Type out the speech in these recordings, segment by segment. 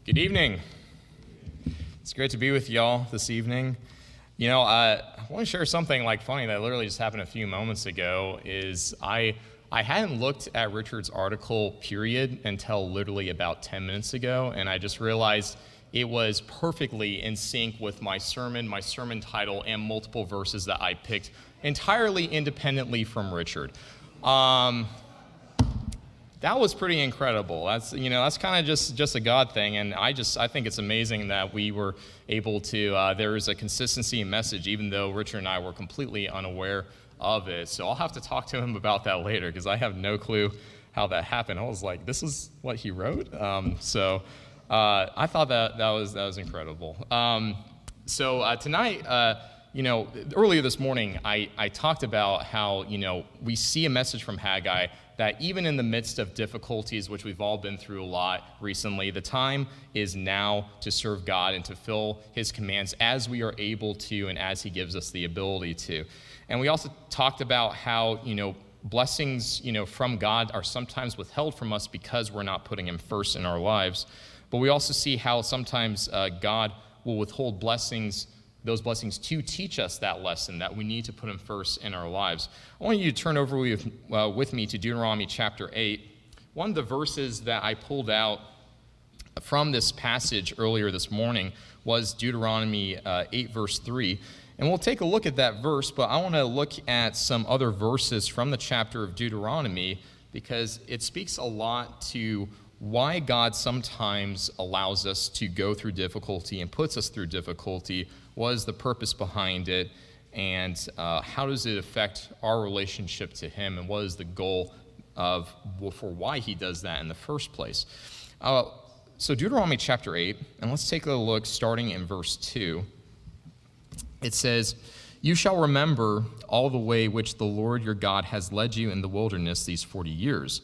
Good evening. It's great to be with y'all this evening. I want to share something funny that literally just happened a few moments ago. I hadn't looked at Richard's article, period, until literally about 10 minutes ago, and I just realized it was perfectly in sync with my sermon title, and multiple verses that I picked entirely independently from Richard. That was pretty incredible. That's kind of just a God thing, and I think it's amazing that we were able to. There is a consistency in message, even though Richard and I were completely unaware of it. So I'll have to talk to him about that later because I have no clue how that happened. I was like, this is what he wrote. So I thought that was incredible. Tonight. Earlier this morning, I talked about how, we see a message from Haggai that even in the midst of difficulties, which we've all been through a lot recently, the time is now to serve God and to fulfill his commands as we are able to and as he gives us the ability to. And we also talked about how, blessings, from God are sometimes withheld from us because we're not putting him first in our lives. But we also see how sometimes God will withhold those blessings to teach us that lesson that we need to put him first in our lives. I want you to turn over with me to Deuteronomy chapter 8. One of the verses that I pulled out from this passage earlier this morning was Deuteronomy 8 verse 3. And we'll take a look at that verse, but I want to look at some other verses from the chapter of Deuteronomy because it speaks a lot to why God sometimes allows us to go through difficulty and puts us through difficulty. What is the purpose behind it, and how does it affect our relationship to him, and what is the goal for why he does that in the first place? So Deuteronomy chapter 8, and let's take a look starting in verse 2. It says, "You shall remember all the way which the Lord your God has led you in the wilderness these 40 years,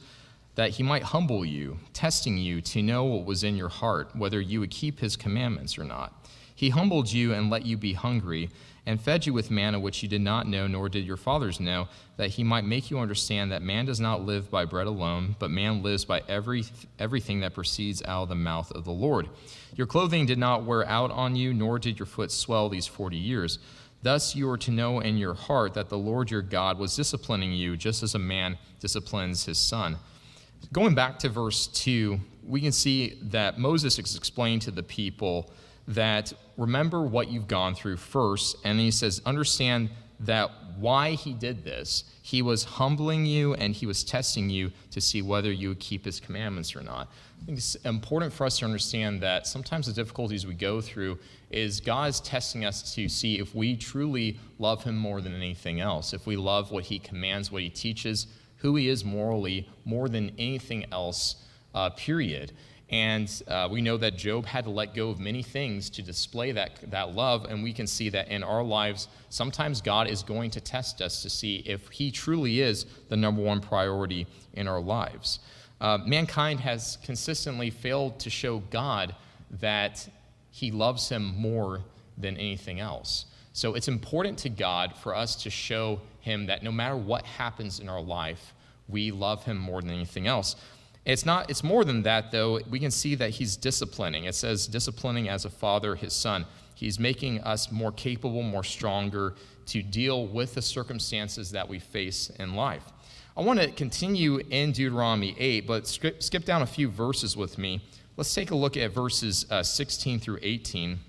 that he might humble you, testing you to know what was in your heart, whether you would keep his commandments or not. He humbled you and let you be hungry, and fed you with manna which you did not know, nor did your fathers know, that he might make you understand that man does not live by bread alone, but man lives by everything that proceeds out of the mouth of the Lord. Your clothing did not wear out on you, nor did your foot swell these 40 years. Thus you are to know in your heart that the Lord your God was disciplining you, just as a man disciplines his son." Going back to verse 2, we can see that Moses is explaining to the people that remember what you've gone through first, and then he says, understand that why he did this. He was humbling you and he was testing you to see whether you would keep his commandments or not. I think it's important for us to understand that sometimes the difficulties we go through is God is testing us to see if we truly love him more than anything else, if we love what he commands, what he teaches, who he is morally more than anything else, period. And we know that Job had to let go of many things to display that love, and we can see that in our lives, sometimes God is going to test us to see if he truly is the number one priority in our lives. Mankind has consistently failed to show God that he loves him more than anything else. So it's important to God for us to show him that no matter what happens in our life, we love him more than anything else. It's more than that, though. We can see that he's disciplining. It says disciplining as a father his son. He's making us more capable, more stronger to deal with the circumstances that we face in life. I want to continue in Deuteronomy 8, but skip down a few verses with me. Let's take a look at verses 16 through 18.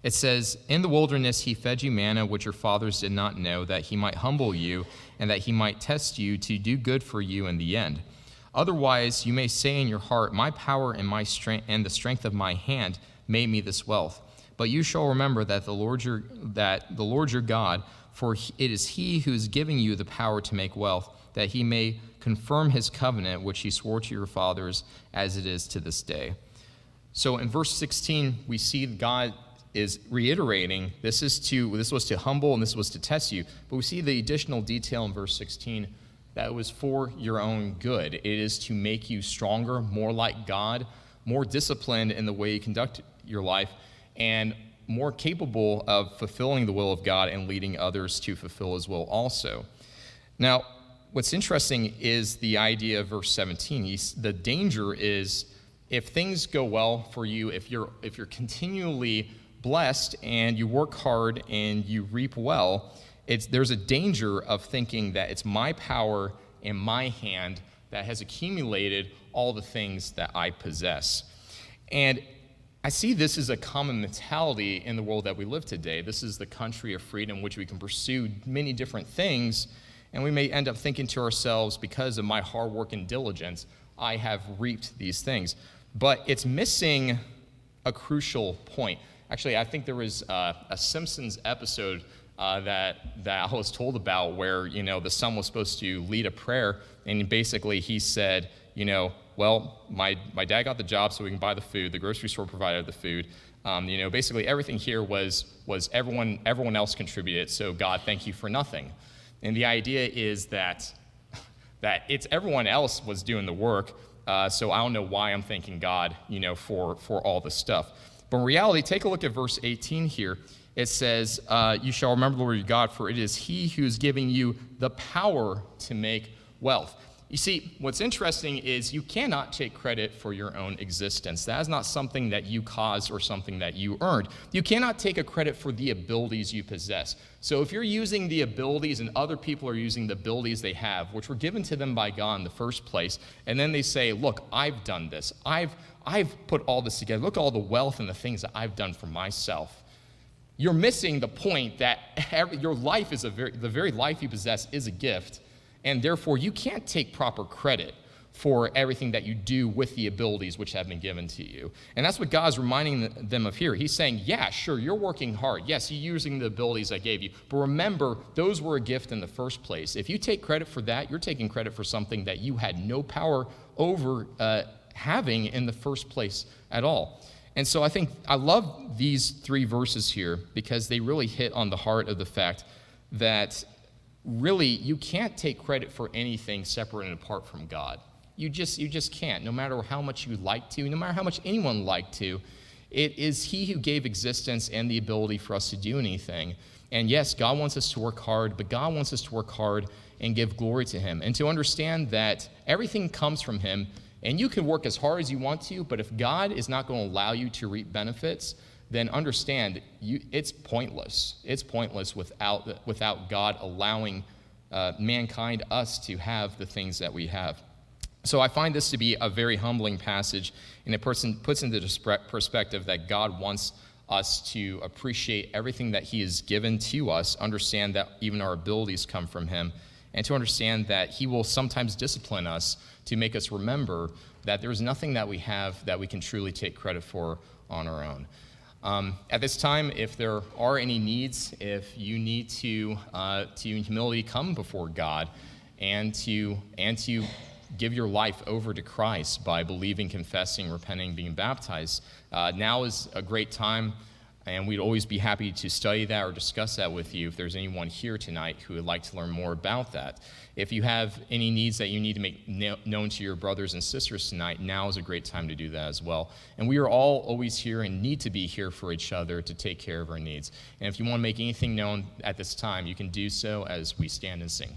It says, "In the wilderness he fed you manna which your fathers did not know, that he might humble you and that he might test you to do good for you in the end. Otherwise you may say in your heart, my power and my strength and the strength of my hand made me this wealth. But you shall remember that the Lord your God, for it is he who is giving you the power to make wealth, that he may confirm his covenant which he swore to your fathers, as it is to this day." So in verse 16 we see God is reiterating this was to humble and this was to test you. But we see the additional detail in verse 16 that it was for your own good. It is to make you stronger, more like God, more disciplined in the way you conduct your life, and more capable of fulfilling the will of God and leading others to fulfill his will also. Now, what's interesting is the idea of verse 17. The danger is if things go well for you, if you're continually blessed and you work hard and you reap well, there's a danger of thinking that it's my power in my hand that has accumulated all the things that I possess. And I see this as a common mentality in the world that we live today. This is the country of freedom, which we can pursue many different things, and we may end up thinking to ourselves, because of my hard work and diligence, I have reaped these things. But it's missing a crucial point. Actually, I think there was a Simpsons episode that I was told about where, the son was supposed to lead a prayer, and basically he said, well, my dad got the job so we can buy the food. The grocery store provided the food. Basically everything here was everyone else contributed. So God, thank you for nothing. And the idea is that it's everyone else was doing the work. So I don't know why I'm thanking God, for all this stuff. But in reality, take a look at verse 18 here. It says, you shall remember the Lord your God, for it is he who is giving you the power to make wealth. You see, what's interesting is you cannot take credit for your own existence. That is not something that you caused or something that you earned. You cannot take a credit for the abilities you possess. So if you're using the abilities and other people are using the abilities they have, which were given to them by God in the first place, and then they say, look, I've done this. I've put all this together. Look at all the wealth and the things that I've done for myself. You're missing the point that your life is the very life you possess is a gift. And therefore, you can't take proper credit for everything that you do with the abilities which have been given to you. And that's what God's reminding them of here. He's saying, yeah, sure, you're working hard. Yes, you're using the abilities I gave you. But remember, those were a gift in the first place. If you take credit for that, you're taking credit for something that you had no power over having in the first place at all. And so I love these 3 verses here because they really hit on the heart of the fact that really, you can't take credit for anything separate and apart from God. You just can't, no matter how much you like to, no matter how much anyone liked to. It is he who gave existence and the ability for us to do anything. And yes, God wants us to work hard, but God wants us to work hard and give glory to him. And to understand that everything comes from him, and you can work as hard as you want to, but if God is not going to allow you to reap benefits, then understand it's pointless. It's pointless without God allowing mankind, us, to have the things that we have. So I find this to be a very humbling passage, and it puts into perspective that God wants us to appreciate everything that he has given to us, understand that even our abilities come from him, and to understand that he will sometimes discipline us to make us remember that there's nothing that we have that we can truly take credit for on our own. At this time, if there are any needs, if you need to in humility come before God and to give your life over to Christ by believing, confessing, repenting, being baptized, now is a great time, and we'd always be happy to study that or discuss that with you if there's anyone here tonight who would like to learn more about that. If you have any needs that you need to make known to your brothers and sisters tonight, now is a great time to do that as well. And we are all always here and need to be here for each other to take care of our needs. And if you want to make anything known at this time, you can do so as we stand and sing.